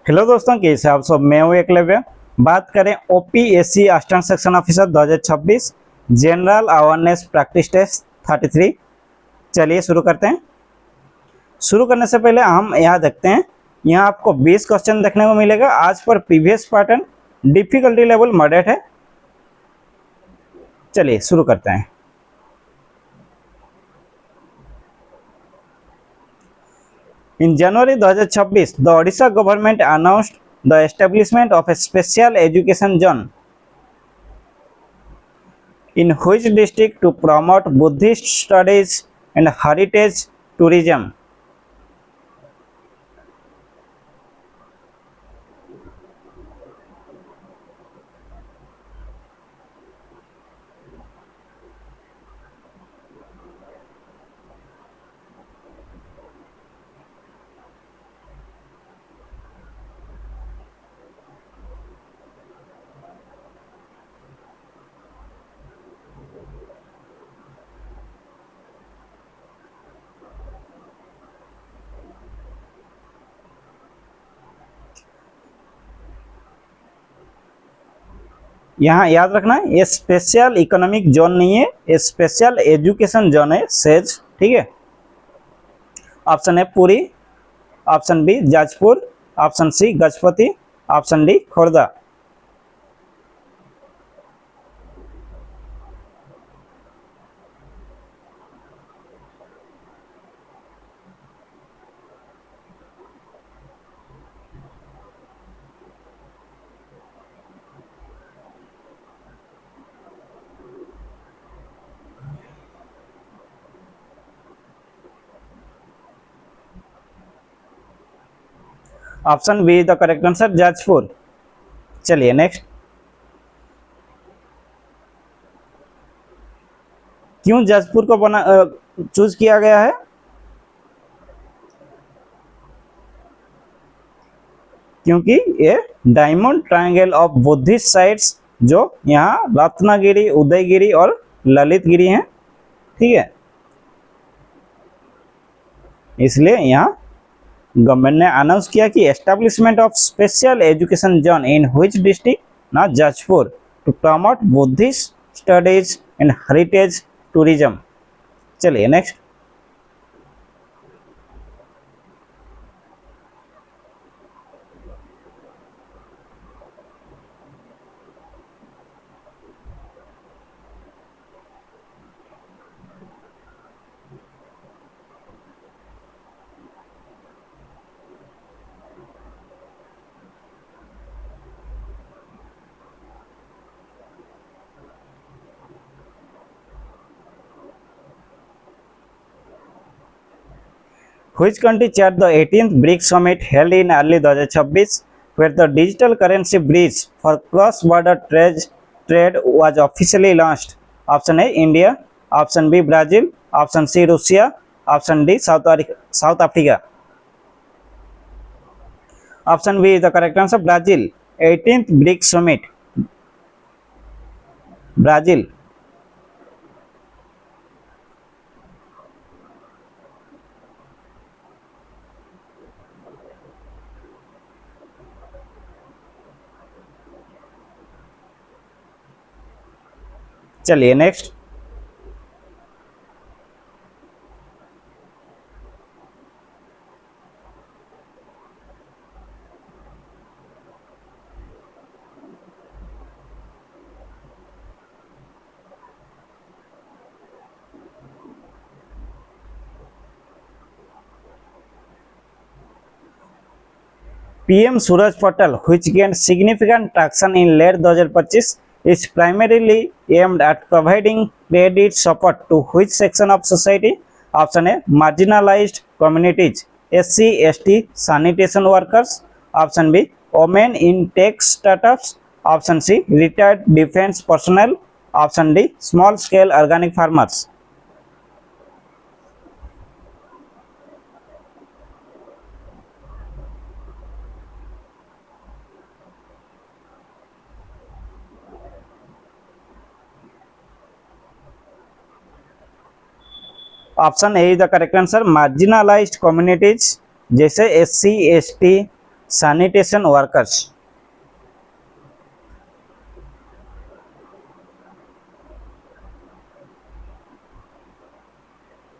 Hello दोस्तों, कैसे आप सब। मैं हूँ एकलव्य। बात करें OPSC assistant section officer 2026 general awareness practice test 33। चलिए शुरू करते हैं। शुरू करने से पहले हम यहाँ देखते हैं। यहाँ आपको 20 क्वेश्चन देखने को मिलेगा। आज पर previous pattern difficulty level moderate है। चलिए शुरू करते हैं। In January 2026, the Odisha government announced the establishment of a special education zone in which district to promote Buddhist studies and heritage tourism. यहाँ याद रखना है, ये स्पेशल इकोनॉमिक जोन नहीं है, ये स्पेशल एजुकेशन जोन है सेज। ठीक है। Option A Puri, option B Jajpur, option C Gajapati, option D Khordha. Option B the correct answer Jajpur. चलिए नेक्स्ट। क्यों जाजपुर को बना चूज किया गया है? क्योंकि ये diamond triangle of Buddhist sites जो यहाँ रत्नागिरी, उदयगिरी और ललितगिरी हैं। ठीक है। इसलिए यहाँ गवर्नमेंट ने अनाउंस किया कि establishment of special education zone in which district, ना Jajpur, to promote Buddhist studies and heritage tourism. चलिए next. Which country chaired the 18th BRICS summit held in early 2026, where the digital currency bridge for cross-border trade was officially launched? Option A India, option B Brazil, option C Russia, option D South Africa. Option B is the correct answer, Brazil. 18th BRICS summit, Brazil. चलिए next. PM Suraj Patel, which gained significant traction in late 2025, is primarily aimed at providing credit support to which section of society? Option A marginalized communities, SC, ST, sanitation workers. Option B women in tech startups. Option C retired defense personnel. Option D small scale organic farmers. Option A is the correct answer, marginalised communities जैसे SC, ST, sanitation workers.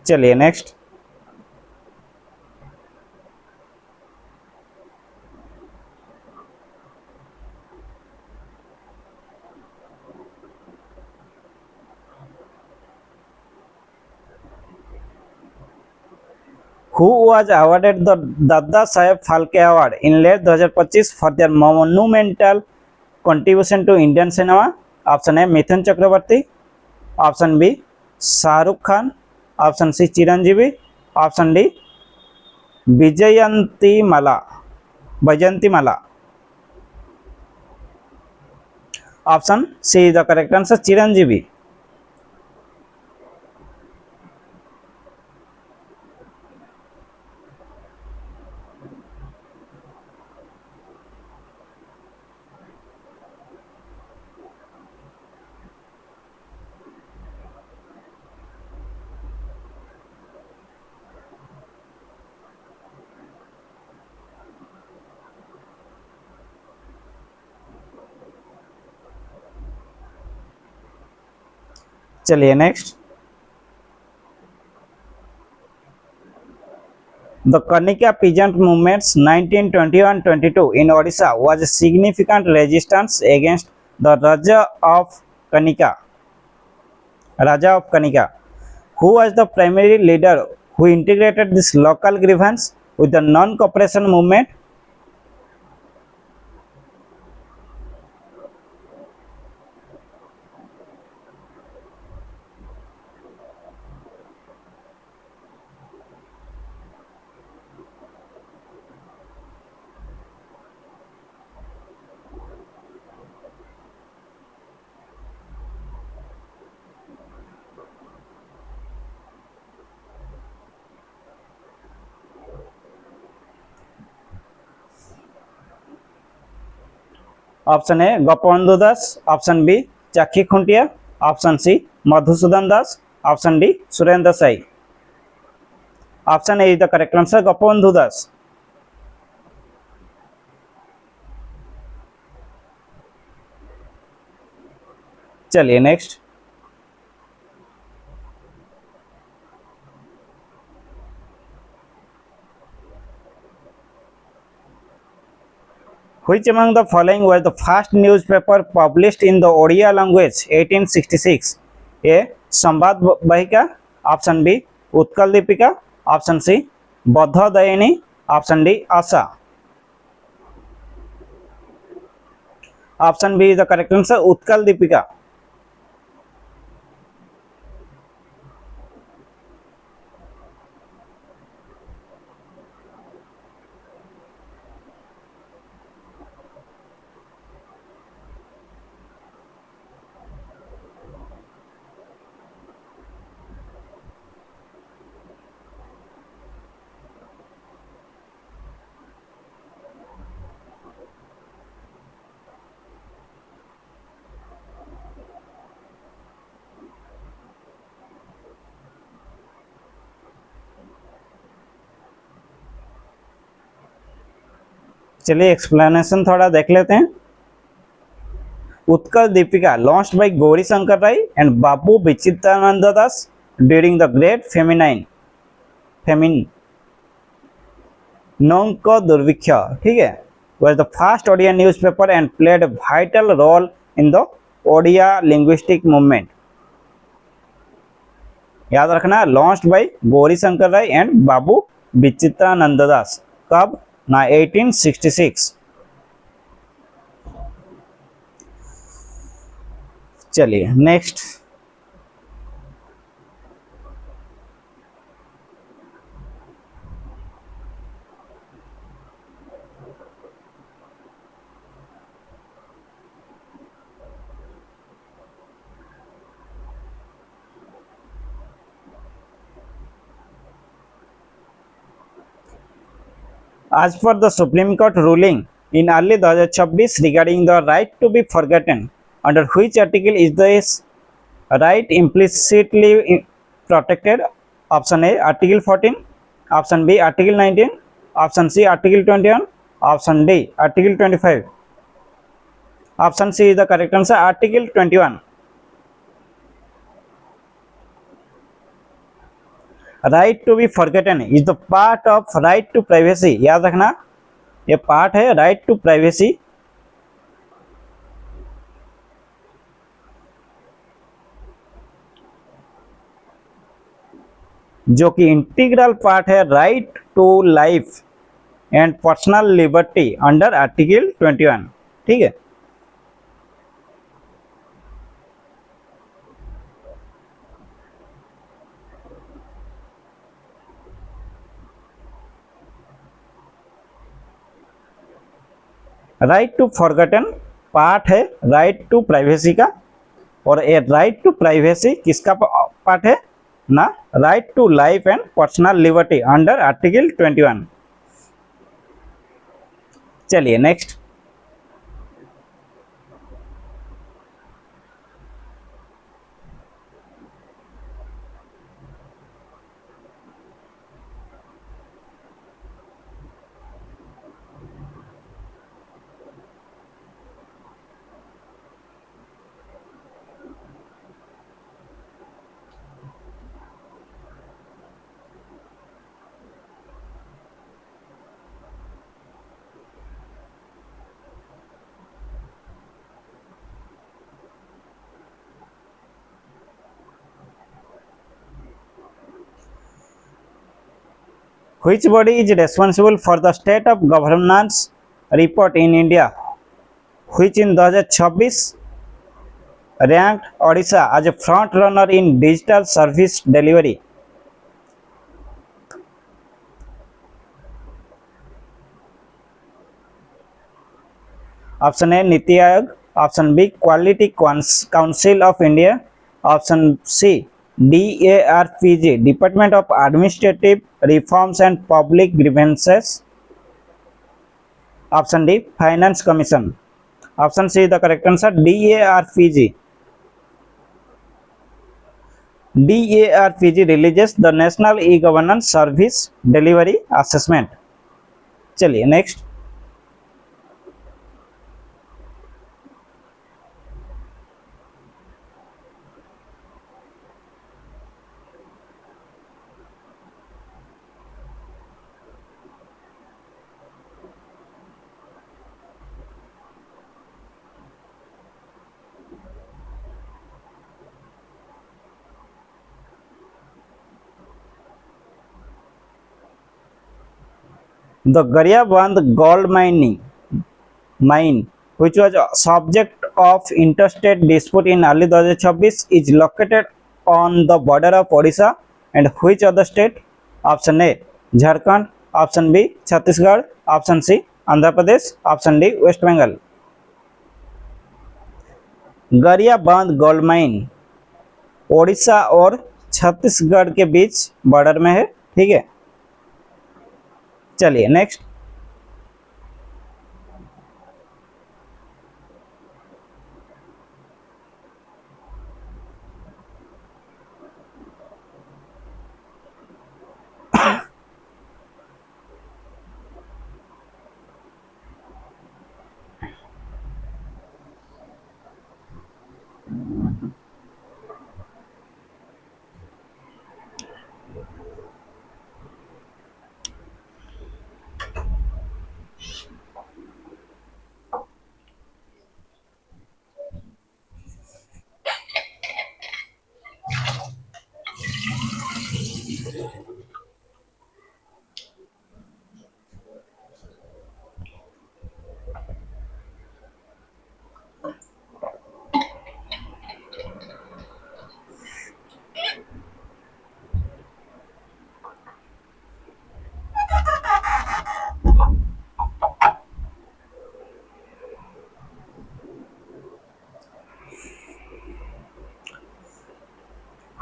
चलिए next. Who was awarded the Dada Saheb Phalke Award in late 2025 for their monumental contribution to Indian cinema? Option A Mithun Chakraborty, option B Shahrukh Khan, option C Chiranjeevi, option D Vyjayanthimala. Option C the correct answer Chiranjeevi. चलिए next. The Kanika peasant movements 1921-22 in Odisha was a significant resistance against the Raja of Kanika. Who was the primary leader who integrated this local grievance with the non-cooperation movement? Option A Gopabandhu Das, option B Chaki Khuntia, option C Madhusudan Das, option D Surendra Sai. Option A is the correct answer Gopabandhu Das. चलिए next. Which among the following was the first newspaper published in the Odia language 1866? A. Sambad Vahika, option B Utkal Dipika, option C Bodha Dayini, option D Asha. Option B is the correct answer Utkal Dipika. चलिए explanation थोड़ा देख लेते हैं। Utkal Dipika launched by Gauri Shankar Ray and Babu Bichitrananda Das during the great famine Naanka दुर्भिक्ष, ठीक है, was the first Odia newspaper and played a vital role in the Odia linguistic movement. याद रखना launched by Gauri Shankar Ray and Babu Bichitrananda Das, कब ना 1866। चलिए next. As per the Supreme Court ruling in early 2026 regarding the right to be forgotten, under which article is this right implicitly protected? Option A Article 14, option B Article 19, option C Article 21, Option D, Article 25. Option C is the correct answer, Article 21. Right to be forgotten is the part of right to privacy. याद रखना, ये part है right to privacy, जो कि integral part है right to life and personal liberty under article 21। ठीक है, right to forgotten part है राइट टू प्राइवेसी का, और ये राइट टू प्राइवेसी किसका पार्ट है ना, right to life and personal liberty under article 21। चलिए next, which body is responsible for the state of governance report in India, which in 2026 ranked Odisha as a front runner in digital service delivery? Option A, Niti Aayog. Option B, Quality Council of India. Option C, DARPG, Department of Administrative Reforms and Public Grievances. Option D, Finance Commission. Option C is the correct answer, DARPG. DARPG releases the National E-Governance Service Delivery Assessment. चलिए next, the Gariaband gold mine, which was a subject of interstate dispute in early 2026, is located on the border of Odisha and which other state? Option A, Jharkhand. Option B, Chhattisgarh. Option C, Andhra Pradesh. Option D, West Bengal. Gariabandh gold mine Odisha और छत्तीसगढ़ के बीच border में है। ठीक है, चलिए next,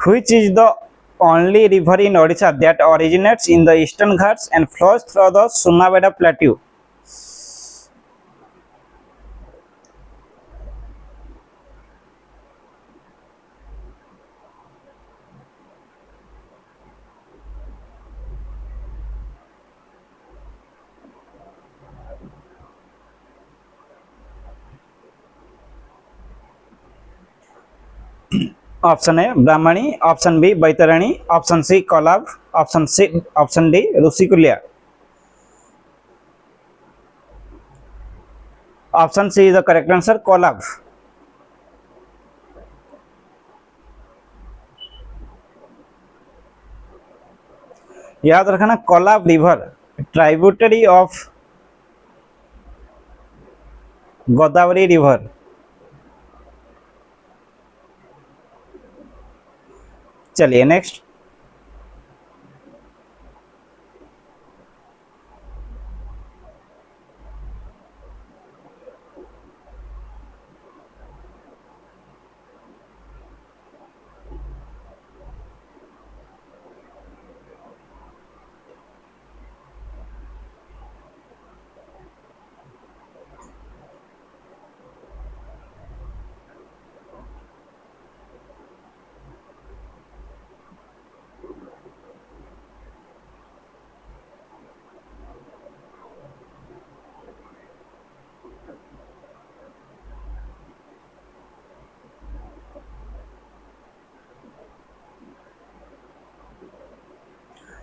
which is the only river in Odisha that originates in the Eastern Ghats and flows through the Sunabeda Plateau? Option A Brahmani, option B Baitarani, option C Kolab, option D Rushikulya. Option C is the correct answer, Kolab. याद रखना Kolab river tributary of Godavari river. चलिए next.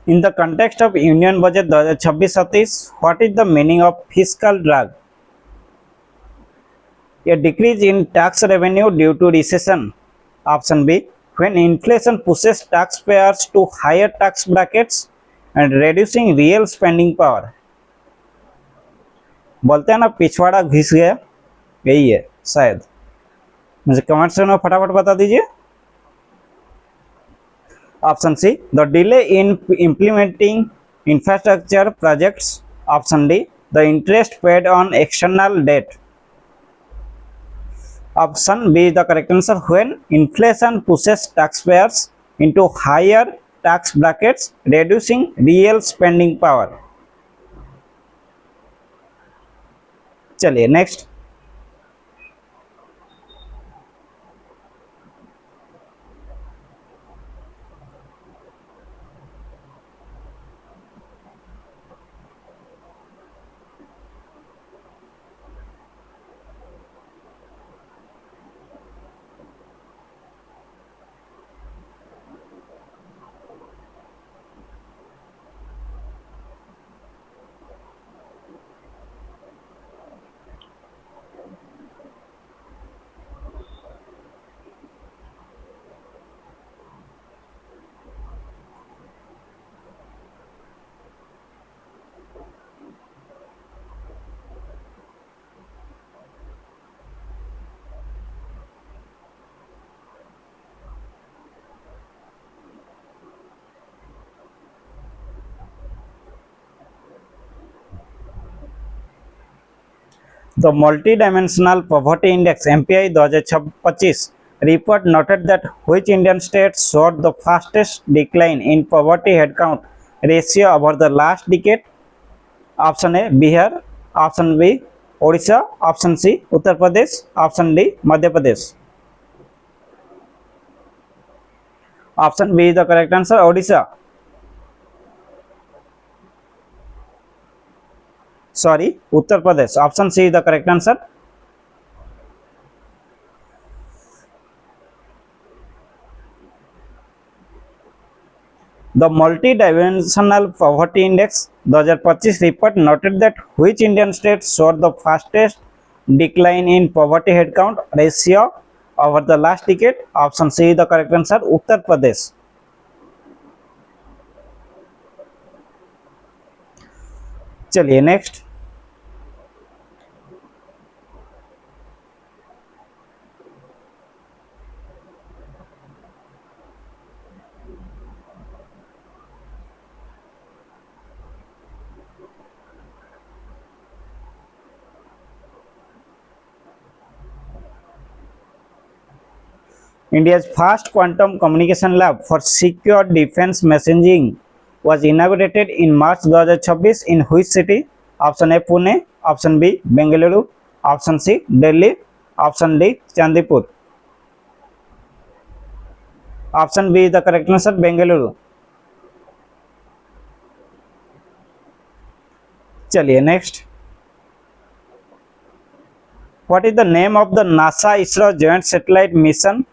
In the context of Union Budget 2026-37, what is the meaning of fiscal drag? A decrease in tax revenue due to recession. Option B, when inflation pushes taxpayers to higher tax brackets and reducing real spending power. बोलते हैं ना पिछवाड़ा घिस गया, यही है शायद. मुझे कमेंट सेक्शन में फटाफट बता दीजिए. Option C, the delay in implementing infrastructure projects. Option D, the interest paid on external debt. Option B is the correct answer, when inflation pushes taxpayers into higher tax brackets, reducing real spending power. चलिए next. The Multi-Dimensional Poverty Index MPI 2025 report noted that which Indian state showed the fastest decline in poverty headcount ratio over the last decade? Option A Bihar, option B Odisha, option C Uttar Pradesh, option D Madhya Pradesh. Option B is the correct answer, Odisha. Sorry, Uttar Pradesh. Option C is the correct answer. The Multi-Dimensional Poverty Index 2025 report noted that which Indian state showed the fastest decline in poverty headcount ratio over the last decade? Option C is the correct answer, Uttar Pradesh. चलिए next. India's first quantum communication lab for secure defense messaging was inaugurated in March 2026 in which city? Option A Pune, option B Bengaluru, option C Delhi, option D Chandipur. Option B is the correct answer, Bengaluru. चलिए next. What is the name of the NASA ISRO joint satellite mission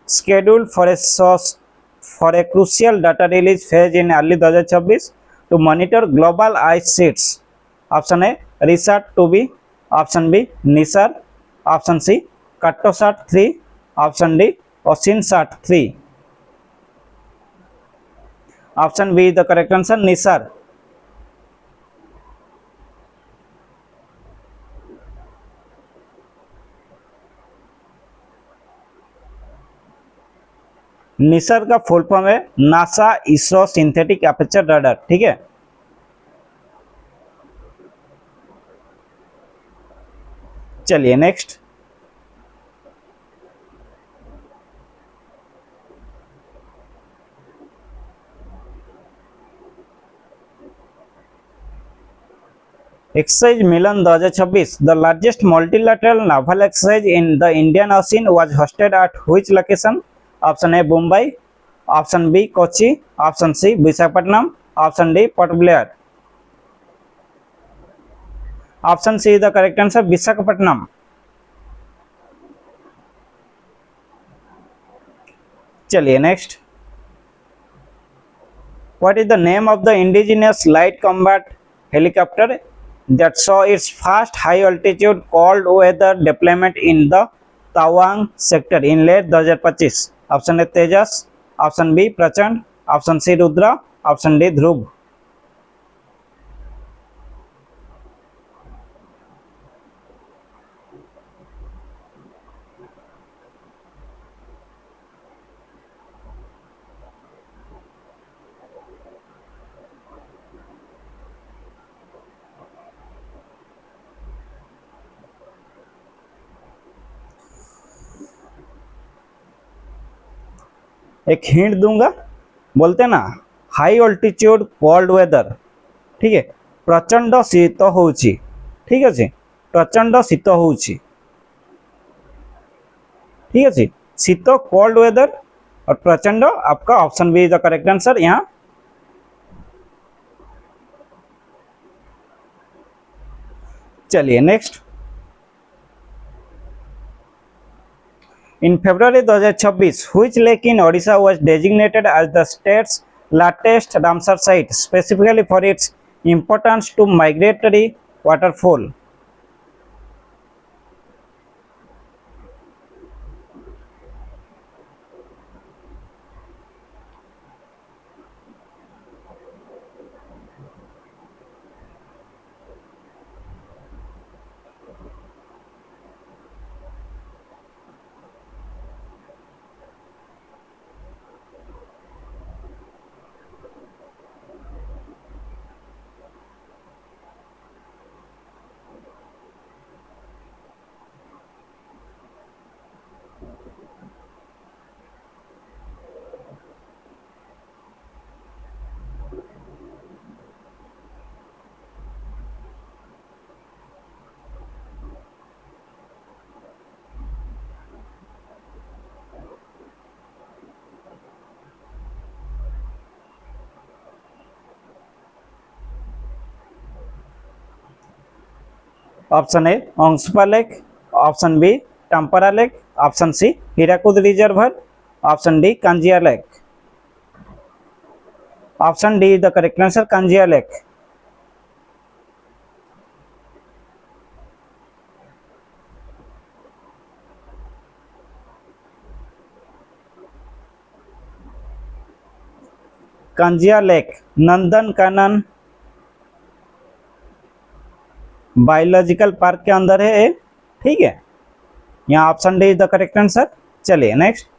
scheduled for a crucial data release phase in early 2026 to monitor global ice sheets. Option A Risat 2B, option B Nisar, option C Kattosat 3, option D Osinsat 3. Option B is the correct answer, Nisar. Nisar का full form है NASA ISRO synthetic aperture radar, ठीक है। चलिए next. Exercise Milan 2026 the largest multilateral naval exercise in the Indian Ocean was hosted at which location? Option A Mumbai, option B Kochi, option C Visakhapatnam, option D Port Blair. Option C is the correct answer, Visakhapatnam. चलिए next. What is the name of the indigenous light combat helicopter that saw its first high altitude cold weather deployment in the Tawang sector in late 2025? Option A Tejas, option B Prachand, option C Rudra, option D Dhruv. एक hint दूंगा, बोलते ना high altitude cold weather, ठीक है। प्रचंड शीत होउची, ठीक है, प्रचंड शीत होउची, ठीक है, शीत कोल्ड वेदर और प्रचंड, आपका option B is the correct answer यहाँ। चलिए next. In February 2026, which lake in Odisha was designated as the state's largest Ramsar site, specifically for its importance to migratory waterfowl? Option A Anshupa lake, option B Tampara lake, option C Hirakud reservoir, option D Kanjia lake. Option D is the correct answer, Kanjia lake. Kanjia lake Nandankanan biological park के अंदर है, ठीक है। यहाँ option D is the correct answer. चलिए next.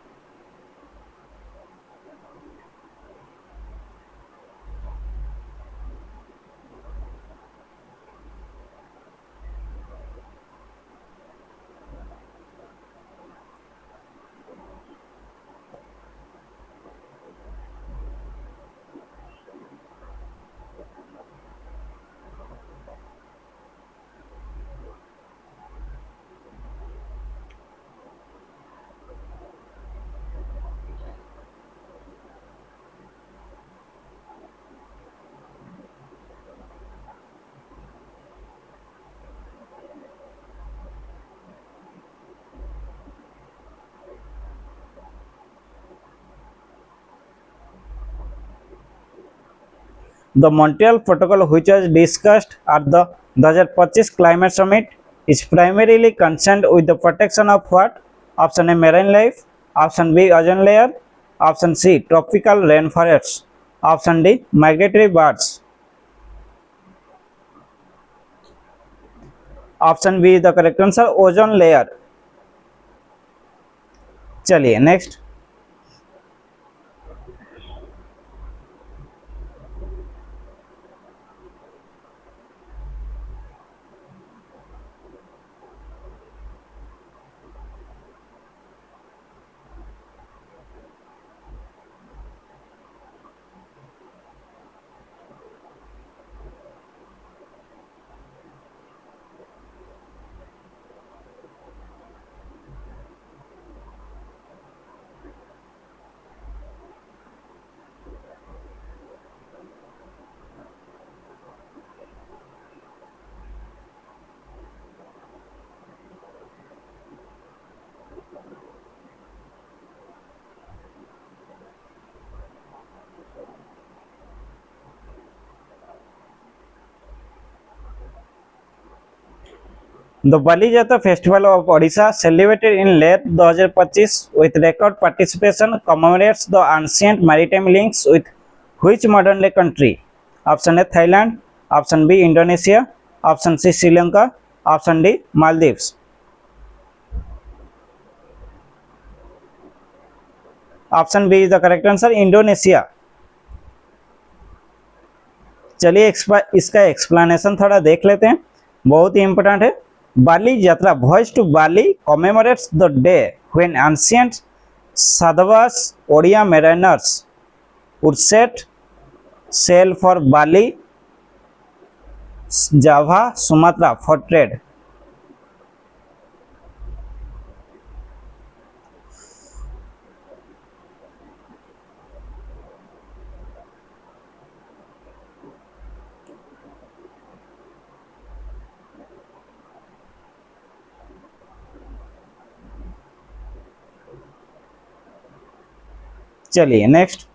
The Montreal protocol which was discussed at the 2025 climate summit is primarily concerned with the protection of what? Option A marine life, option B ozone layer, option C tropical rain forest, option D migratory birds. Option B the correct answer ozone layer. चलिए next, The Balijata Festival of Odisha, celebrated in late 2025 with record participation, commemorates the ancient maritime links with which modern day country? Option A Thailand, option B Indonesia, option C Sri Lanka, option D Maldives. Option B is the correct answer Indonesia. चलिए इसका explanation थोड़ा देख लेते हैं, बहुत ही important है। Bali Yatra voyage to Bali commemorates the day when ancient Sadhabas Odia mariners would set sail for Bali, Java, Sumatra for trade. चलिए next,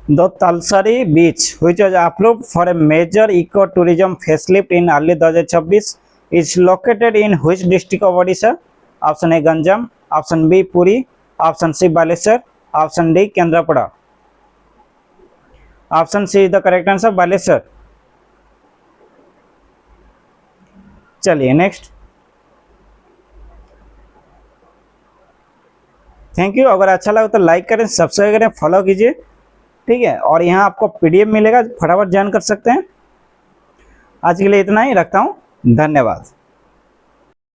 The Talsari beach, which was approved for a major ecotourism facelift in early 2026, is located in which district of Odisha? Option A Ganjam, option B Puri, option C Baleshwar, option D Kendrapada. Option C is the correct answer, Baleshwar. चलिए next, thank you. अगर अच्छा लगा तो like करें, subscribe करें, follow कीजिए, ठीक है। और यहाँ आपको पीडीएफ मिलेगा, फटाफट ज्वाइन कर सकते हैं। आज के लिए इतना ही, रखता हूँ, धन्यवाद।